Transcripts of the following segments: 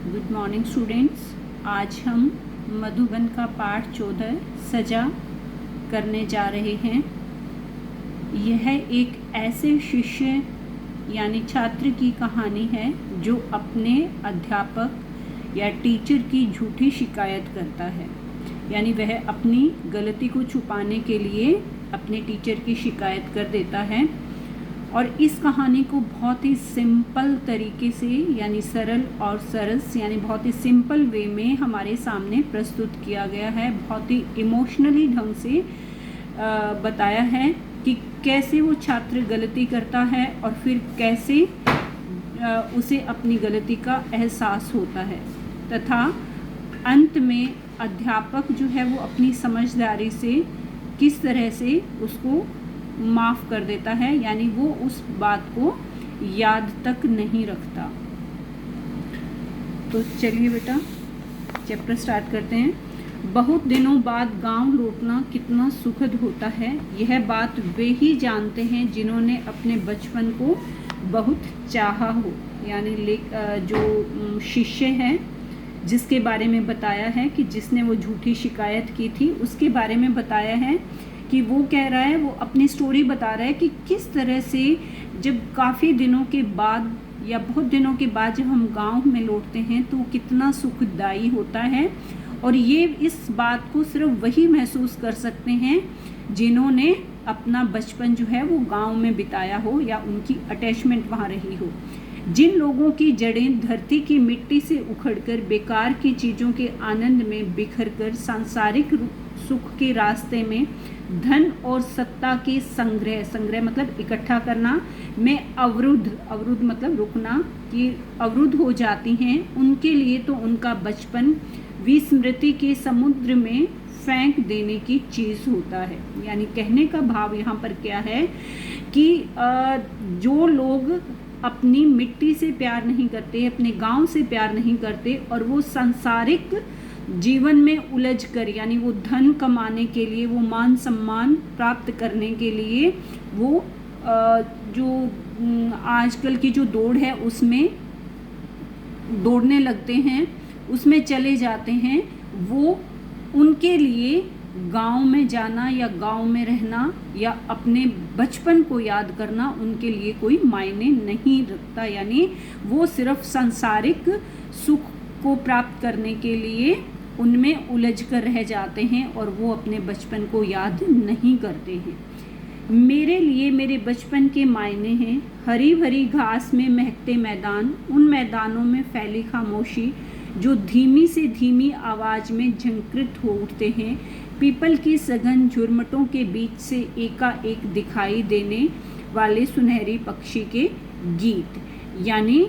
Good morning students. आज हम मधुबन का पाठ 14 सजा करने जा रहे हैं। यह एक ऐसे शिष्य यानी छात्र की कहानी है जो अपने अध्यापक या टीचर की झूठी शिकायत करता है। यानी वह अपनी गलती को छुपाने के लिए अपने टीचर की शिकायत कर देता है। और इस कहानी को बहुत ही सिंपल तरीके से यानी सरल और सरस यानी बहुत ही सिंपल वे में हमारे सामने प्रस्तुत किया गया है। बहुत ही इमोशनली ढंग से बताया है कि कैसे वो छात्र गलती करता है और फिर कैसे उसे अपनी गलती का एहसास होता है, तथा अंत में अध्यापक जो है वो अपनी समझदारी से किस तरह से उसको माफ़ कर देता है, यानी वो उस बात को याद तक नहीं रखता। तो चलिए बेटा चैप्टर स्टार्ट करते हैं। बहुत दिनों बाद गांव लौटना कितना सुखद होता है, यह बात वे ही जानते हैं जिन्होंने अपने बचपन को बहुत चाहा हो। यानी जो शिष्य है जिसके बारे में बताया है कि जिसने वो झूठी शिकायत की थी, उसके बारे में बताया है कि वो कह रहा है, वो अपनी स्टोरी बता रहा है कि किस तरह से जब काफ़ी दिनों के बाद या बहुत दिनों के बाद जब हम गांव में लौटते हैं तो कितना सुखदायी होता है। और ये इस बात को सिर्फ वही महसूस कर सकते हैं जिन्होंने अपना बचपन जो है वो गांव में बिताया हो या उनकी अटैचमेंट वहाँ रही हो। जिन लोगों की जड़ें धरती की मिट्टी से उखड़कर बेकार की चीज़ों के आनंद में बिखरकर सांसारिक सुख के रास्ते में धन और सत्ता के संग्रह मतलब इकट्ठा करना में अवरुद्ध मतलब रुकना कि अवरुद्ध हो जाती हैं, उनके लिए तो उनका बचपन विस्मृति के समुद्र में फेंक देने की चीज़ होता है। यानी कहने का भाव यहाँ पर क्या है कि जो लोग अपनी मिट्टी से प्यार नहीं करते, अपने गांव से प्यार नहीं करते और वो सांसारिक जीवन में उलझ कर यानी वो धन कमाने के लिए, वो मान सम्मान प्राप्त करने के लिए वो जो आजकल की जो दौड़ है उसमें दौड़ने लगते हैं, उसमें चले जाते हैं, वो उनके लिए गांव में जाना या गांव में रहना या अपने बचपन को याद करना उनके लिए कोई मायने नहीं रखता। यानी वो सिर्फ सांसारिक सुख को प्राप्त करने के लिए उनमें उलझ कर रह जाते हैं और वो अपने बचपन को याद नहीं करते हैं। मेरे लिए मेरे बचपन के मायने हैं हरी भरी घास में महकते मैदान, उन मैदानों में फैली खामोशी जो धीमी से धीमी आवाज़ में झंकृत हो उठते हैं, पीपल की सघन झुरमटों के बीच से एकाएक दिखाई देने वाले सुनहरी पक्षी के गीत। यानी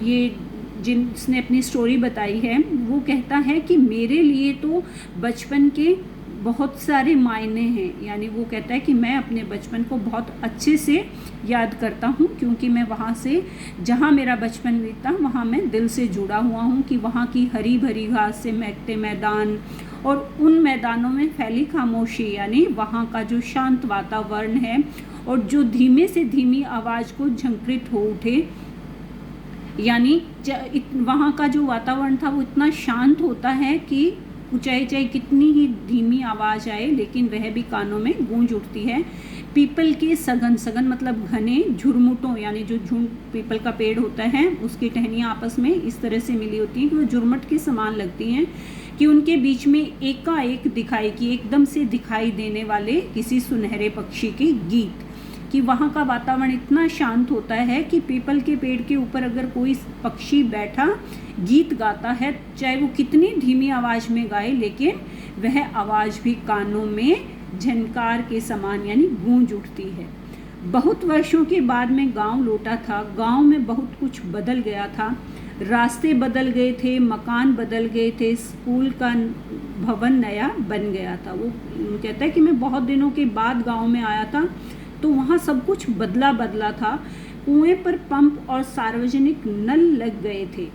ये जिसने अपनी स्टोरी बताई है वो कहता है कि मेरे लिए तो बचपन के बहुत सारे मायने हैं। यानी वो कहता है कि मैं अपने बचपन को बहुत अच्छे से याद करता हूँ क्योंकि मैं वहाँ से जहाँ मेरा बचपन बीता वहाँ मैं दिल से जुड़ा हुआ हूँ कि वहाँ की हरी भरी घास से महकते मैदान और उन मैदानों में फैली खामोशी यानी वहाँ का जो शांत वातावरण है और जो धीमे से धीमी आवाज़ को झंकृत हो उठे, यानी वहाँ का जो वातावरण था वो इतना शांत होता है कि चाहे कितनी ही धीमी आवाज़ आए लेकिन वह भी कानों में गूंज उठती है। पीपल के सघन मतलब घने झुरमुटों यानी जो झुंड पीपल का पेड़ होता है उसकी टहनियाँ आपस में इस तरह से मिली होती हैं कि वो झुरमुट के समान लगती हैं कि उनके बीच में एकाएक एकदम से दिखाई देने वाले किसी सुनहरे पक्षी के गीत, कि वहाँ का वातावरण इतना शांत होता है कि पीपल के पेड़ के ऊपर अगर कोई पक्षी बैठा गीत गाता है, चाहे वो कितनी धीमी आवाज़ में गाए लेकिन वह आवाज़ भी कानों में झनकार के समान यानी गूंज उठती है। बहुत वर्षों के बाद मैं गांव लौटा था। गांव में बहुत कुछ बदल गया था, रास्ते बदल गए थे, मकान बदल गए थे, स्कूल का भवन नया बन गया था। वो कहता है कि मैं बहुत दिनों के बाद गाँव में आया था तो वहाँ सब कुछ बदला था। कुएं पर पंप और सार्वजनिक नल लग गए थे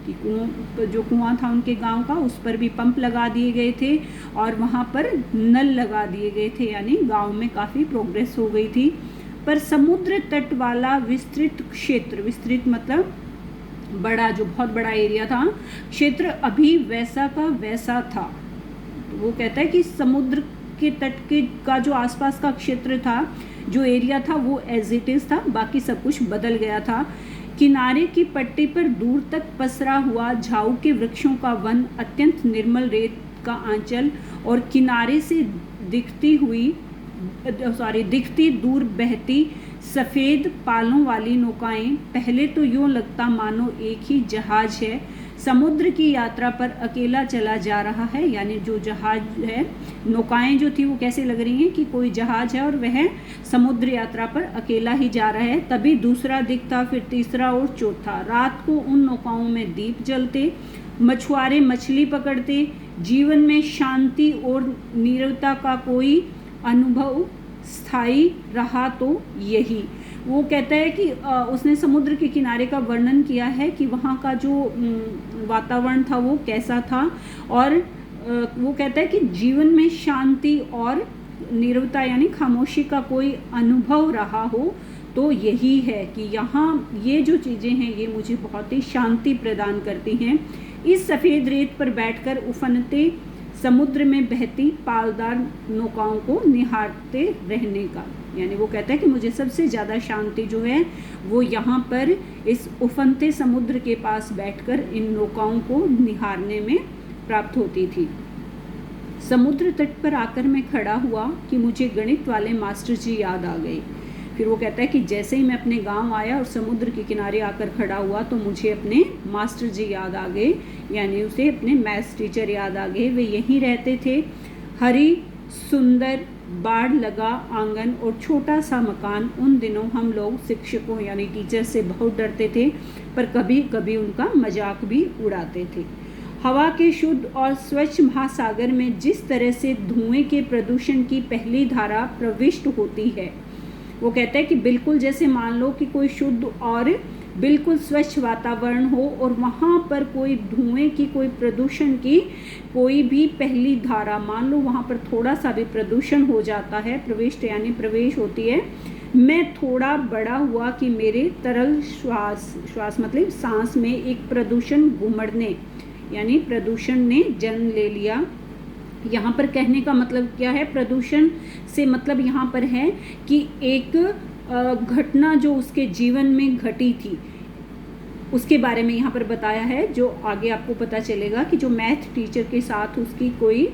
कि जो कुआं था उनके गांव का उस पर भी पंप लगा दिए गए थे और वहाँ पर नल लगा दिए गए थे, यानी गांव में काफ़ी प्रोग्रेस हो गई थी। पर समुद्र तट वाला विस्तृत क्षेत्र, विस्तृत मतलब बड़ा, जो बहुत बड़ा एरिया था, क्षेत्र अभी वैसा का वैसा था। वो कहता है कि समुद्र के तट के का जो आसपास का क्षेत्र था, जो एरिया था, वो एज इट इज़ था, बाकी सब कुछ बदल गया था। किनारे की पट्टी पर दूर तक पसरा हुआ झाऊ के वृक्षों का वन, अत्यंत निर्मल रेत का आंचल और किनारे से दिखती दूर बहती सफ़ेद पालों वाली नौकाएं, पहले तो यूँ लगता मानो एक ही जहाज है समुद्र की यात्रा पर अकेला चला जा रहा है। यानी जो जहाज है, नौकाएं जो थी वो कैसे लग रही हैं कि कोई जहाज है और वह समुद्र यात्रा पर अकेला ही जा रहा है। तभी दूसरा दिखता, फिर तीसरा और चौथा। रात को उन नौकाओं में दीप जलते, मछुआरे मछली पकड़ते। जीवन में शांति और नीरवता का कोई अनुभव स्थायी रहा तो यही। वो कहता है कि उसने समुद्र के किनारे का वर्णन किया है कि वहाँ का जो वातावरण था वो कैसा था, और वो कहता है कि जीवन में शांति और नीरवता यानी खामोशी का कोई अनुभव रहा हो तो यही है कि यहाँ ये जो चीज़ें हैं ये मुझे बहुत ही शांति प्रदान करती हैं। इस सफ़ेद रेत पर बैठकर उफनते समुद्र में बहती पालदार नौकाओं को निहारते रहने का। यानी वो कहता है कि मुझे सबसे ज़्यादा शांति जो है वो यहाँ पर इस उफनते समुद्र के पास बैठकर इन नौकाओं को निहारने में प्राप्त होती थी। समुद्र तट पर आकर मैं खड़ा हुआ कि मुझे गणित वाले मास्टर जी याद आ गए। फिर वो कहता है कि जैसे ही मैं अपने गांव आया और समुद्र के किनारे आकर खड़ा हुआ तो मुझे अपने मास्टर जी याद आ गए, यानी उसे अपने मैथ्स टीचर याद आ गए। वे यहीं रहते थे। हरी सुंदर बाड़ लगा आंगन और छोटा सा मकान। उन दिनों हम लोग शिक्षकों यानी टीचर से बहुत डरते थे, पर कभी कभी उनका मजाक भी उड़ाते थे। हवा के शुद्ध और स्वच्छ महासागर में जिस तरह से धुएं के प्रदूषण की पहली धारा प्रविष्ट होती है, वो कहता है कि बिल्कुल जैसे मान लो कि कोई शुद्ध और बिल्कुल स्वच्छ वातावरण हो और वहाँ पर कोई धुएं की, कोई प्रदूषण की कोई भी पहली धारा, मान लो वहाँ पर थोड़ा सा भी प्रदूषण हो जाता है, प्रविष्ट यानी प्रवेश होती है। मैं थोड़ा बड़ा हुआ कि मेरे तरल श्वास मतलब सांस में एक प्रदूषण घुमड़ने यानी प्रदूषण ने जन्म ले लिया। यहाँ पर कहने का मतलब क्या है? प्रदूषण से मतलब यहाँ पर है कि एक घटना जो उसके जीवन में घटी थी उसके बारे में यहाँ पर बताया है, जो आगे आपको पता चलेगा कि जो मैथ टीचर के साथ उसकी कोई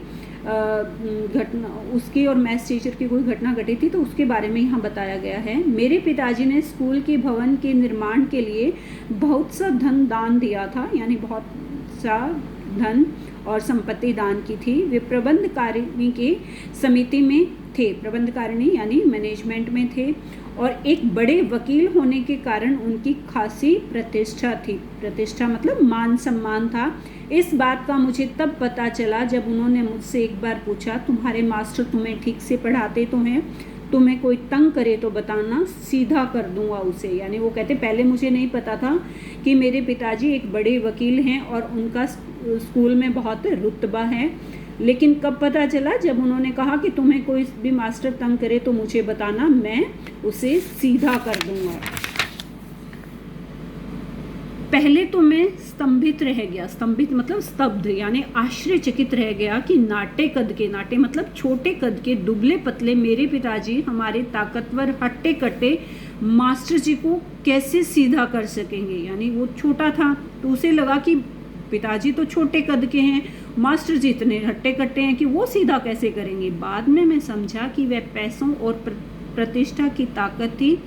घटना, उसकी और मैथ्स टीचर की कोई घटना घटी थी, तो उसके बारे में यहाँ बताया गया है। मेरे पिताजी ने स्कूल के भवन के निर्माण के लिए बहुत सा धन दान दिया था, यानी बहुत सा धन और संपत्ति दान की थी। वे प्रबंधकारिणी की समिति में थे, प्रबंधकारिणी यानी मैनेजमेंट में थे, और एक बड़े वकील होने के कारण उनकी खासी प्रतिष्ठा थी। प्रतिष्ठा मतलब मान सम्मान था। इस बात का मुझे तब पता चला जब उन्होंने मुझसे एक बार पूछा, तुम्हारे मास्टर तुम्हें ठीक से पढ़ाते तो हैं, तुम्हें कोई तंग करे तो बताना, सीधा कर दूंगा उसे। यानी वो कहते पहले मुझे नहीं पता था कि मेरे पिताजी एक बड़े वकील हैं और उनका स्कूल में बहुत रुतबा है, लेकिन कब पता चला? जब उन्होंने कहा कि तुम्हें कोई भी मास्टर तंग करे तो मुझे बताना, मैं उसे सीधा कर दूंगा। पहले तो मैं स्तंभित रह गया, स्तंभित मतलब स्तब्ध यानी आश्चर्यचकित रह गया कि नाटे कद के, नाटे मतलब छोटे कद के दुबले पतले मेरे पिताजी हमारे ताकतवर हट्टे कट्टे मास्टर जी को कैसे सीधा कर सकेंगे। यानी वो छोटा था तो उसे लगा कि पिताजी तो छोटे कद के हैं, मास्टर जी इतने हट्टे कट्टे हैं कि वो सीधा कैसे करेंगे। बाद में मैं समझा कि वह पैसों और प्रतिष्ठा की ताकत थी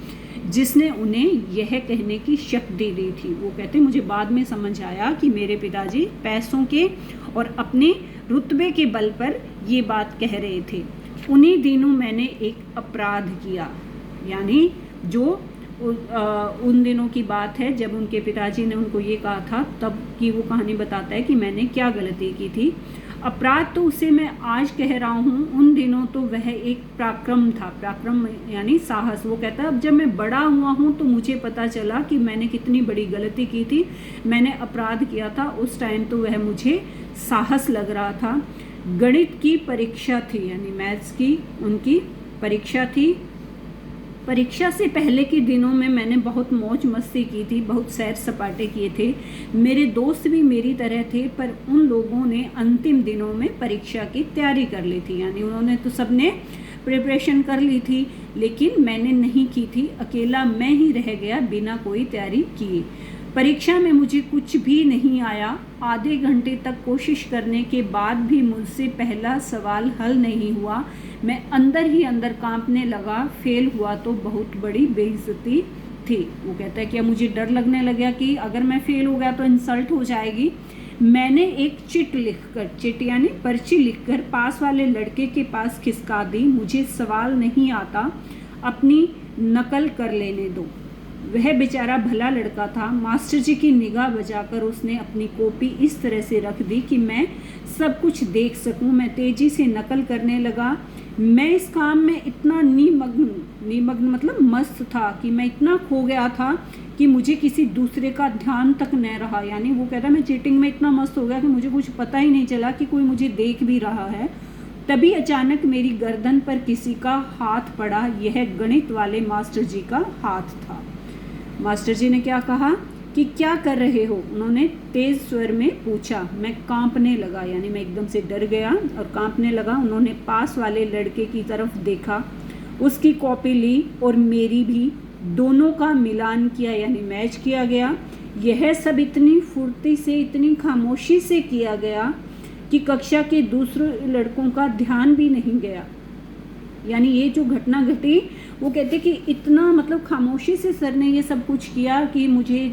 जिसने उन्हें यह कहने की शक्ति दी थी। वो कहते मुझे बाद में समझ आया कि मेरे पिताजी पैसों के और अपने रुतबे के बल पर ये बात कह रहे थे। उन्हीं दिनों मैंने एक अपराध किया, यानी जो उन दिनों की बात है जब उनके पिताजी ने उनको ये कहा था, तब की वो कहानी बताता है कि मैंने क्या गलती की थी। अपराध तो उसे मैं आज कह रहा हूँ, उन दिनों तो वह एक पराक्रम था। पराक्रम यानी साहस। वो कहता है अब जब मैं बड़ा हुआ हूँ तो मुझे पता चला कि मैंने कितनी बड़ी गलती की थी, मैंने अपराध किया था। उस टाइम तो वह मुझे साहस लग रहा था। गणित की परीक्षा थी, यानी मैथ्स की उनकी परीक्षा थी। परीक्षा से पहले के दिनों में मैंने बहुत मौज मस्ती की थी, बहुत सैर सपाटे किए थे। मेरे दोस्त भी मेरी तरह थे, पर उन लोगों ने अंतिम दिनों में परीक्षा की तैयारी कर ली थी। यानी उन्होंने तो सबने प्रिपरेशन कर ली थी, लेकिन मैंने नहीं की थी। अकेला मैं ही रह गया बिना कोई तैयारी किए। परीक्षा में मुझे कुछ भी नहीं आया। आधे घंटे तक कोशिश करने के बाद भी मुझसे पहला सवाल हल नहीं हुआ। मैं अंदर ही अंदर कांपने लगा। फेल हुआ तो बहुत बड़ी बेइज्जती थी। वो कहता है कि अब मुझे डर लगने लगा कि अगर मैं फेल हो गया तो इंसल्ट हो जाएगी। मैंने एक चिट यानी पर्ची लिखकर पास वाले लड़के के पास खिसका दी। मुझे सवाल नहीं आता, अपनी नकल कर लेने दो। वह बेचारा भला लड़का था। मास्टर जी की निगाह बचाकर उसने अपनी कॉपी इस तरह से रख दी कि मैं सब कुछ देख सकूं। मैं तेजी से नकल करने लगा। मैं इस काम में इतना निमग्न मतलब मस्त था कि मैं इतना खो गया था कि मुझे किसी दूसरे का ध्यान तक न रहा। यानी वो कहता मैं चीटिंग में इतना मस्त हो गया कि मुझे कुछ पता ही नहीं चला कि कोई मुझे देख भी रहा है। तभी अचानक मेरी गर्दन पर किसी का हाथ पड़ा। यह गणित वाले मास्टर जी का हाथ था। मास्टर जी ने क्या कहा कि क्या कर रहे हो? उन्होंने तेज स्वर में पूछा। मैं कांपने लगा, यानी मैं एकदम से डर गया और कांपने लगा। उन्होंने पास वाले लड़के की तरफ देखा, उसकी कॉपी ली और मेरी भी। दोनों का मिलान किया, यानी मैच किया गया। यह सब इतनी फुर्ती से, इतनी खामोशी से किया गया कि कक्षा के दूसरे लड़कों का ध्यान भी नहीं गया। यानी ये जो घटना घटी, वो कहते कि इतना मतलब खामोशी से सर ने ये सब कुछ किया कि मुझे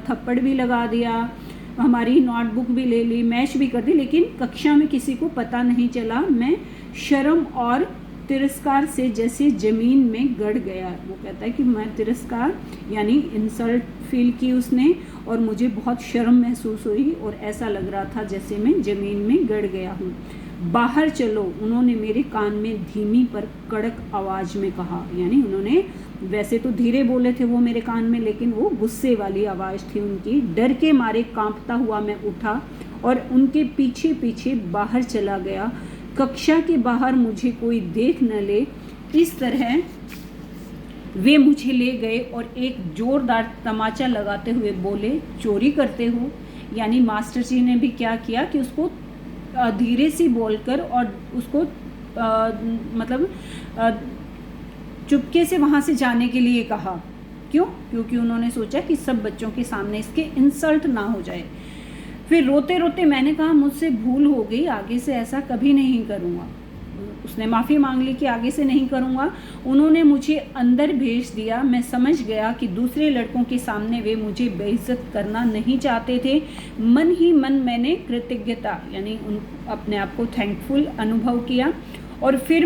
थप्पड़ भी लगा दिया, हमारी नोटबुक भी ले ली, मैच भी कर दी, लेकिन कक्षा में किसी को पता नहीं चला। मैं शर्म और तिरस्कार से जैसे ज़मीन में गड़ गया। वो कहता है कि मैं तिरस्कार यानी इंसल्ट फील की उसने, और मुझे बहुत शर्म महसूस हुई और ऐसा लग रहा था जैसे मैं ज़मीन में गड़ गया हूँ। बाहर चलो, उन्होंने मेरे कान में धीमी पर कड़क आवाज़ में कहा। यानी उन्होंने वैसे तो धीरे बोले थे वो मेरे कान में, लेकिन वो गुस्से वाली आवाज़ थी उनकी। डर के मारे कांपता हुआ मैं उठा और उनके पीछे पीछे बाहर चला गया। कक्षा के बाहर मुझे कोई देख न ले, इस तरह वे मुझे ले गए और एक जोरदार तमाचा लगाते हुए बोले, चोरी करते हो? यानी मास्टर जी ने भी क्या किया कि उसको धीरे से बोलकर और उसको मतलब चुपके से वहाँ से जाने के लिए कहा। क्यों? क्योंकि उन्होंने सोचा कि सब बच्चों के सामने इसके इंसल्ट ना हो जाए। फिर रोते रोते मैंने कहा, मुझसे भूल हो गई, आगे से ऐसा कभी नहीं करूँगा। उसने माफ़ी मांग ली कि आगे से नहीं करूँगा। उन्होंने मुझे अंदर भेज दिया। मैं समझ गया कि दूसरे लड़कों के सामने वे मुझे बेइज्जत करना नहीं चाहते थे। मन ही मन मैंने कृतज्ञता यानी अपने आप को थैंकफुल अनुभव किया और फिर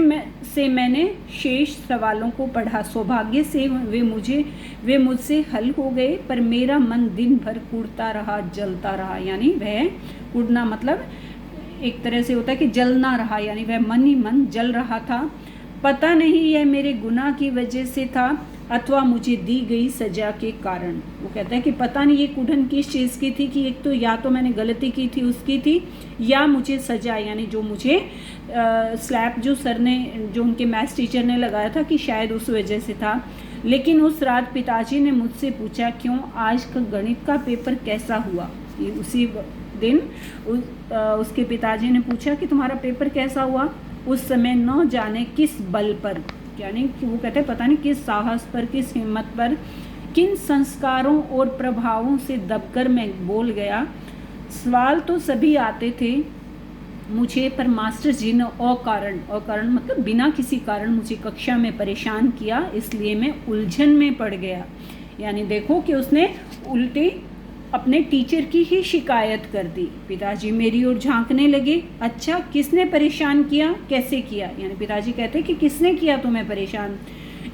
मैंने शेष सवालों को पढ़ा। सौभाग्य से वे मुझसे हल हो गए, पर मेरा मन दिन भर कुढ़ता रहा, जलता रहा। यानी वह कुढ़ना मतलब एक तरह से होता है कि जलना रहा, यानी वह मन ही मन जल रहा था। पता नहीं यह मेरे गुनाह की वजह से था अथवा मुझे दी गई सजा के कारण। वो कहता है कि पता नहीं ये कुढ़न किस चीज़ की थी, कि एक तो या तो मैंने गलती की थी उसकी थी, या मुझे सजा यानी जो मुझे स्लैप जो सर ने, जो उनके मैथ्स टीचर ने लगाया था, कि शायद उस वजह से था। लेकिन उस रात पिताजी ने मुझसे पूछा, क्यों आज का गणित का पेपर कैसा हुआ? उसी दिन उसके पिताजी ने पूछा कि तुम्हारा पेपर कैसा हुआ। उस समय न जाने किस बल पर, यानी कि वो कहते हैं पता नहीं किस साहस पर, किस हिम्मत पर, किन संस्कारों और प्रभावों से दबकर मैं बोल गया। सवाल तो सभी आते थे मुझे, पर मास्टर जी ने अकारण मतलब बिना किसी कारण मुझे कक्षा में परेशान किया, इसलिए मैं उलझन में पड़ गया। यानी देखो कि उसने उल्टी अपने टीचर की ही शिकायत कर दी। पिताजी मेरी ओर झांकने लगे। अच्छा, किसने परेशान किया, कैसे किया? यानी पिताजी कहते कि किसने किया तुम्हें परेशान?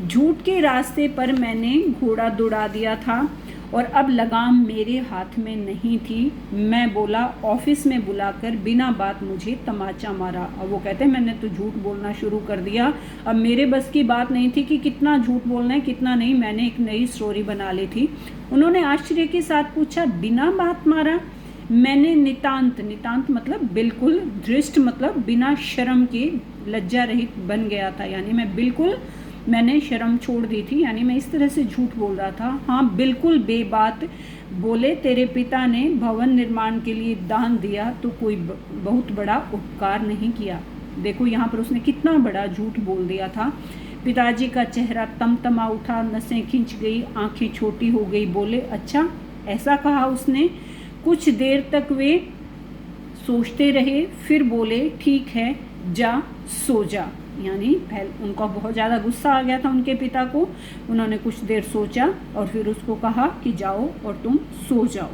झूठ के रास्ते पर मैंने घोड़ा दौड़ा दिया था और अब लगाम मेरे हाथ में नहीं थी। मैं बोला, ऑफिस में बुलाकर बिना बात मुझे तमाचा मारा। और वो कहते हैं मैंने तो झूठ बोलना शुरू कर दिया। अब मेरे बस की बात नहीं थी कि कितना झूठ बोलना है कितना नहीं। मैंने एक नई स्टोरी बना ली थी। उन्होंने आश्चर्य के साथ पूछा, बिना बात मारा? मैंने नितांत मतलब बिल्कुल, धृष्ट मतलब बिना शर्म के लज्जा रहित बन गया था। यानी मैं बिल्कुल मैंने शर्म छोड़ दी थी, यानी मैं इस तरह से झूठ बोल रहा था। हाँ, बिल्कुल बेबात बोले, तेरे पिता ने भवन निर्माण के लिए दान दिया तो कोई बहुत बड़ा उपकार नहीं किया। देखो यहाँ पर उसने कितना बड़ा झूठ बोल दिया था। पिताजी का चेहरा तमतमा उठा, नसें खिंच गई, आंखें छोटी हो गई। बोले, अच्छा ऐसा कहा उसने? कुछ देर तक वे सोचते रहे, फिर बोले, ठीक है जा सो जा। यानी उनका बहुत ज़्यादा गुस्सा आ गया था उनके पिता को। उन्होंने कुछ देर सोचा और फिर उसको कहा कि जाओ और तुम सो जाओ।